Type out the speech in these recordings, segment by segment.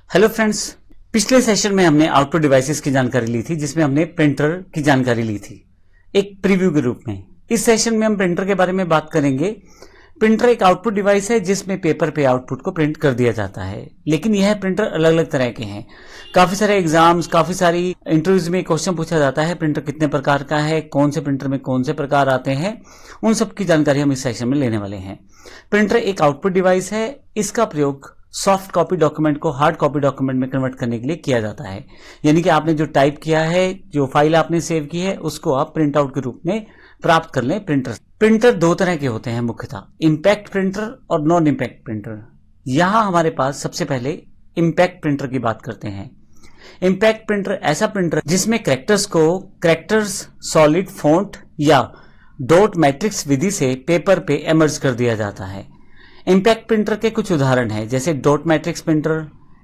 Hello friends, पिछले session में हमने आउटपुट डिवाइसेस की जानकारी ली थी जिसमें हमने प्रिंटर की जानकारी ली थी एक प्रीव्यू के रूप में। इस सेशन में हम प्रिंटर के बारे में बात करेंगे। प्रिंटर एक आउटपुट डिवाइस है जिसमें पेपर पे आउटपुट को प्रिंट कर दिया जाता है, लेकिन यह प्रिंटर अलग अलग तरह के हैं। काफी सारे एग्जाम्स, काफी सारी इंटरव्यूज में क्वेश्चन पूछा जाता है प्रिंटर कितने प्रकार का है, कौन से प्रिंटर में कौन से प्रकार आते हैं, उन सब की जानकारी हम इस सेशन में लेने वाले हैं। प्रिंटर एक आउटपुट डिवाइस है। इसका प्रयोग सॉफ्ट कॉपी डॉक्यूमेंट को हार्ड कॉपी डॉक्यूमेंट में कन्वर्ट करने के लिए किया जाता है। यानी कि आपने जो टाइप किया है, जो फाइल आपने सेव की है, उसको आप प्रिंट आउट के रूप में प्राप्त कर लें प्रिंटर दो तरह के होते हैं मुख्यतः, इंपैक्ट प्रिंटर और नॉन इंपैक्ट प्रिंटर। यहां हमारे पास सबसे पहले इंपैक्ट प्रिंटर की बात करते हैं। इंपैक्ट प्रिंटर ऐसा प्रिंटर जिसमें कैरेक्टर्स सॉलिड फॉन्ट या डॉट मैट्रिक्स विधि से पेपर पे इमर्ज कर दिया जाता है। इंपैक्ट प्रिंटर के कुछ उदाहरण हैं जैसे dot matrix printer,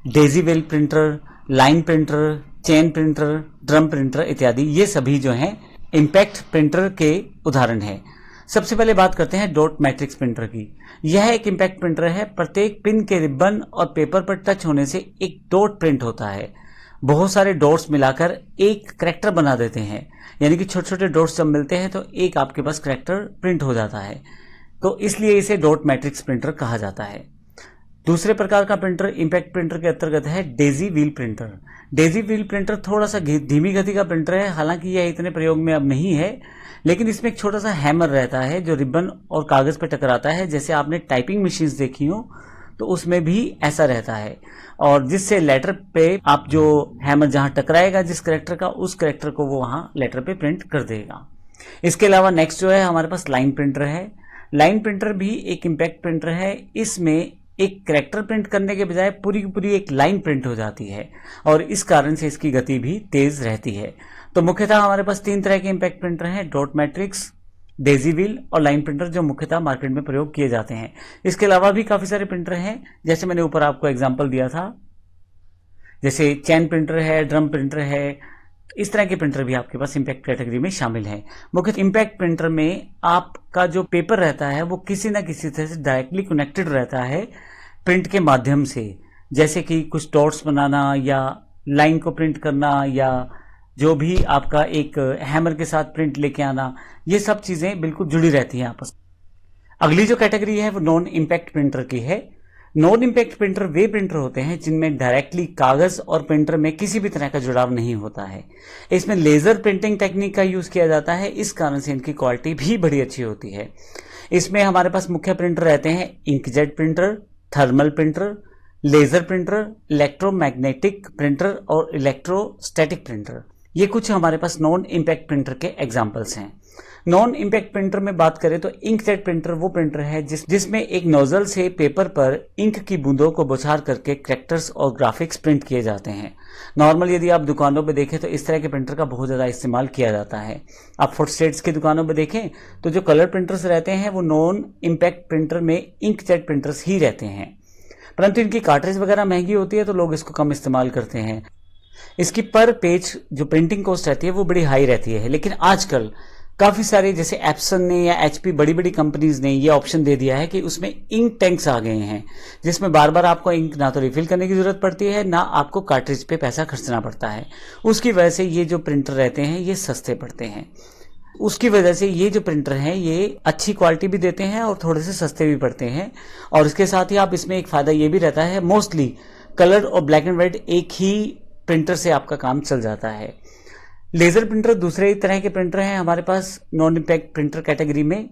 Daisy well printer, line printer, chain printer, drum printer इत्यादि। ये सभी जो हैं इंपैक्ट प्रिंटर के उदाहरण हैं। सबसे पहले बात करते हैं डॉट मैट्रिक्स प्रिंटर की। यह एक इंपैक्ट प्रिंटर है। प्रत्येक पिन के रिबन और पेपर पर टच होने से एक डॉट प्रिंट होता है। बहुत सारे डॉट्स मिलाकर एक कैरेक्टर बना देते हैं, यानी कि छोटे छोटे डॉट्स जब मिलते हैं तो एक आपके पास कैरेक्टर प्रिंट हो जाता है, तो इसलिए इसे डॉट मैट्रिक्स प्रिंटर कहा जाता है। दूसरे प्रकार का प्रिंटर इंपैक्ट प्रिंटर के अंतर्गत है Daisy wheel printer. Daisy wheel printer थोड़ा सा धीमी गति का प्रिंटर है। हालांकि यह इतने प्रयोग में अब नहीं है, लेकिन इसमें एक छोटा सा हैमर रहता है जो रिबन और कागज पर टकराता है। जैसे आपने टाइपिंग मशीन्स देखी हो तो उसमें भी ऐसा रहता है, और जिससे लेटर पे आप जो हैमर जहां टकराएगा जिस कैरेक्टर का, उस कैरेक्टर को वो वहां लेटर पे प्रिंट कर देगा। इसके अलावा नेक्स्ट जो है हमारे पास लाइन प्रिंटर है। लाइन प्रिंटर भी एक इंपैक्ट प्रिंटर है। इसमें एक कैरेक्टर प्रिंट करने के बजाय पूरी की पूरी एक लाइन प्रिंट हो जाती है, और इस कारण से इसकी गति भी तेज रहती है। तो मुख्यतः हमारे पास तीन तरह के इंपैक्ट प्रिंटर हैं, डॉट मैट्रिक्स, डेजी व्हील और लाइन प्रिंटर, जो मुख्यतः मार्केट में प्रयोग किए जाते हैं। इसके अलावा भी काफी सारे प्रिंटर हैं, जैसे मैंने ऊपर आपको एग्जाम्पल दिया था, जैसे चैन प्रिंटर है, ड्रम प्रिंटर है। इस तरह के प्रिंटर भी आपके पास इंपैक्ट कैटेगरी में शामिल है। मुख्य इंपैक्ट प्रिंटर में आपका जो पेपर रहता है वो किसी न किसी तरह से डायरेक्टली कनेक्टेड रहता है प्रिंट के माध्यम से, जैसे कि कुछ डॉट्स बनाना या लाइन को प्रिंट करना या जो भी आपका एक हैमर के साथ प्रिंट लेके आना, ये सब चीजें बिल्कुल जुड़ी रहती हैं आपस। अगली जो कैटेगरी है वो नॉन इंपैक्ट प्रिंटर की है। नॉन इंपैक्ट प्रिंटर वे प्रिंटर होते हैं जिनमें डायरेक्टली कागज और प्रिंटर में किसी भी तरह का जुड़ाव नहीं होता है। इसमें लेजर प्रिंटिंग टेक्निक का यूज किया जाता है, इस कारण से इनकी क्वालिटी भी बड़ी अच्छी होती है। इसमें हमारे पास मुख्य प्रिंटर रहते हैं inkjet printer, thermal printer, laser printer, electromagnetic printer और इलेक्ट्रोस्टैटिक प्रिंटर। ये कुछ हमारे पास नॉन इंपैक्ट प्रिंटर के एग्जाम्पल्स हैं। नॉन इंपैक्ट प्रिंटर में बात करें तो इंकजेट प्रिंटर वो प्रिंटर है जिसमें एक नोजल से पेपर पर इंक की बूंदों को बौछार करके कैरेक्टर्स और ग्राफिक्स प्रिंट किए जाते हैं। नॉर्मल यदि आप दुकानों पे देखें तो इस तरह के प्रिंटर का बहुत ज्यादा इस्तेमाल किया जाता है। आप फोटोस्टेट्स की दुकानों पे देखें तो जो कलर प्रिंटर्स रहते हैं वो नॉन इंपैक्ट प्रिंटर में इंकजेट प्रिंटर्स ही रहते हैं, परंतु इनकी कार्ट्रिज वगैरह महंगी होती है तो लोग इसको कम इस्तेमाल करते हैं। इसकी पर पेज जो प्रिंटिंग कॉस्ट रहती है वो बड़ी हाई रहती है, लेकिन आजकल काफी सारे जैसे एप्सन ने या एचपी बड़ी बड़ी कंपनीज ने ये ऑप्शन दे दिया है कि उसमें इंक टैंक्स आ गए हैं, जिसमें बार बार आपको इंक ना तो रिफिल करने की जरूरत पड़ती है, ना आपको कार्ट्रिज पे पैसा खर्चना पड़ता है। उसकी वजह से ये जो प्रिंटर रहते हैं ये सस्ते पड़ते हैं। उसकी वजह से ये जो प्रिंटर हैं ये अच्छी क्वालिटी भी देते हैं और थोड़े से सस्ते भी पड़ते हैं। और इसके साथ ही आप इसमें एक फायदा ये भी रहता है, मोस्टली कलर और ब्लैक एंड व्हाइट एक ही प्रिंटर से आपका काम चल जाता है। लेजर प्रिंटर दूसरे तरह के प्रिंटर हैं हमारे पास नॉन इंपैक्ट प्रिंटर कैटेगरी में।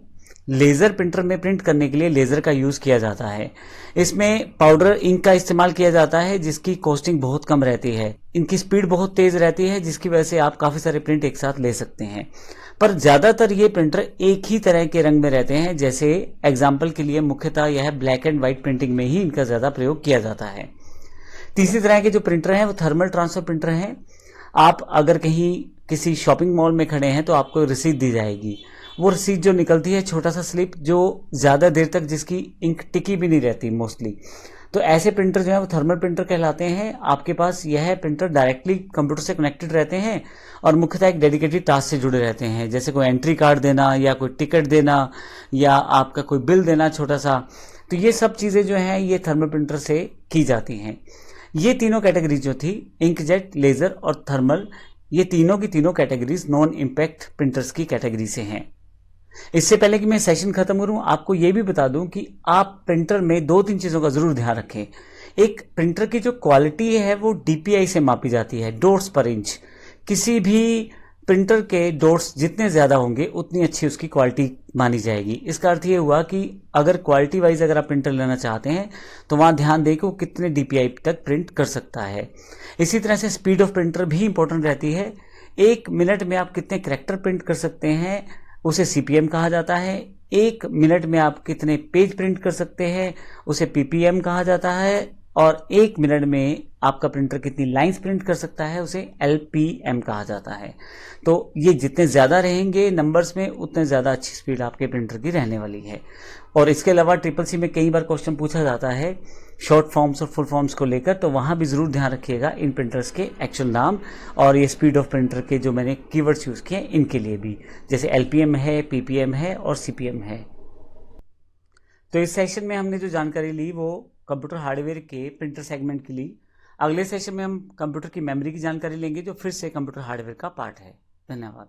लेजर प्रिंटर में प्रिंट करने के लिए लेजर का यूज किया जाता है। इसमें पाउडर इंक का इस्तेमाल किया जाता है जिसकी कॉस्टिंग बहुत कम रहती है। इनकी स्पीड बहुत तेज रहती है जिसकी वजह से आप काफी सारे प्रिंट एक साथ ले सकते हैं। पर ज्यादातर ये प्रिंटर एक ही तरह के रंग में रहते हैं, जैसे एग्जाम्पल के लिए मुख्यतः यह ब्लैक एंड व्हाइट प्रिंटिंग में ही इनका ज्यादा प्रयोग किया जाता है। तीसरी तरह के जो प्रिंटर हैं वो थर्मल ट्रांसफर प्रिंटर हैं। आप अगर कहीं किसी शॉपिंग मॉल में खड़े हैं तो आपको रसीद दी जाएगी। वो रसीद जो निकलती है छोटा सा स्लिप जो ज्यादा देर तक जिसकी इंक टिकी भी नहीं रहती मोस्टली, तो ऐसे प्रिंटर जो है वो थर्मल प्रिंटर कहलाते हैं। आपके पास यह प्रिंटर डायरेक्टली कंप्यूटर से कनेक्टेड रहते हैं और मुख्यतः एक डेडिकेटेड टास्क से जुड़े रहते हैं, जैसे कोई एंट्री कार्ड देना या कोई टिकट देना या आपका कोई बिल देना छोटा सा। तो ये सब चीजें जो हैं ये थर्मल प्रिंटर से की जाती हैं। ये तीनों कैटेगरी जो थी, इंकजेट, लेजर और थर्मल, ये तीनों की तीनों कैटेगरीज नॉन इम्पैक्ट प्रिंटर्स की कैटेगरी से हैं। इससे पहले कि मैं सेशन खत्म करूं, आपको यह भी बता दूं कि आप प्रिंटर में 2-3 चीजों का जरूर ध्यान रखें। एक, प्रिंटर की जो क्वालिटी है वो डीपीआई से मापी जाती है, डॉट्स पर इंच। किसी भी प्रिंटर के डॉट्स जितने ज्यादा होंगे उतनी अच्छी उसकी क्वालिटी मानी जाएगी। इसका अर्थ ये हुआ कि अगर क्वालिटी वाइज अगर आप प्रिंटर लेना चाहते हैं तो वहां ध्यान दें कि वो कितने डीपीआई तक प्रिंट कर सकता है। इसी तरह से स्पीड ऑफ प्रिंटर भी इंपॉर्टेंट रहती है। 1 मिनट में आप कितने कैरेक्टर प्रिंट कर सकते हैं उसे सीपीएम कहा जाता है। 1 मिनट में आप कितने पेज प्रिंट कर सकते हैं उसे पीपीएम कहा जाता है। और 1 मिनट में आपका प्रिंटर कितनी लाइंस प्रिंट कर सकता है उसे एलपीएम कहा जाता है। तो ये जितने ज़्यादा रहेंगे नंबर्स में उतने ज़्यादा अच्छी स्पीड आपके प्रिंटर की रहने वाली है। और इसके अलावा ट्रिपल सी में कई बार क्वेश्चन पूछा जाता है शॉर्ट फॉर्म्स और फुल फॉर्म्स को लेकर, तो वहाँ भी ज़रूर ध्यान रखिएगा इन प्रिंटर्स के एक्चुअल नाम और ये स्पीड ऑफ प्रिंटर के जो मैंने कीवर्ड्स यूज़ किए इनके लिए भी, जैसे एलपीएम है, पीपीएम है और सीपीएम है। तो इस सेशन में हमने जो जानकारी ली वो कंप्यूटर हार्डवेयर के प्रिंटर सेगमेंट की ली। अगले सेशन में हम कंप्यूटर की मेमोरी की जानकारी लेंगे जो फिर से कंप्यूटर हार्डवेयर का पार्ट है। धन्यवाद।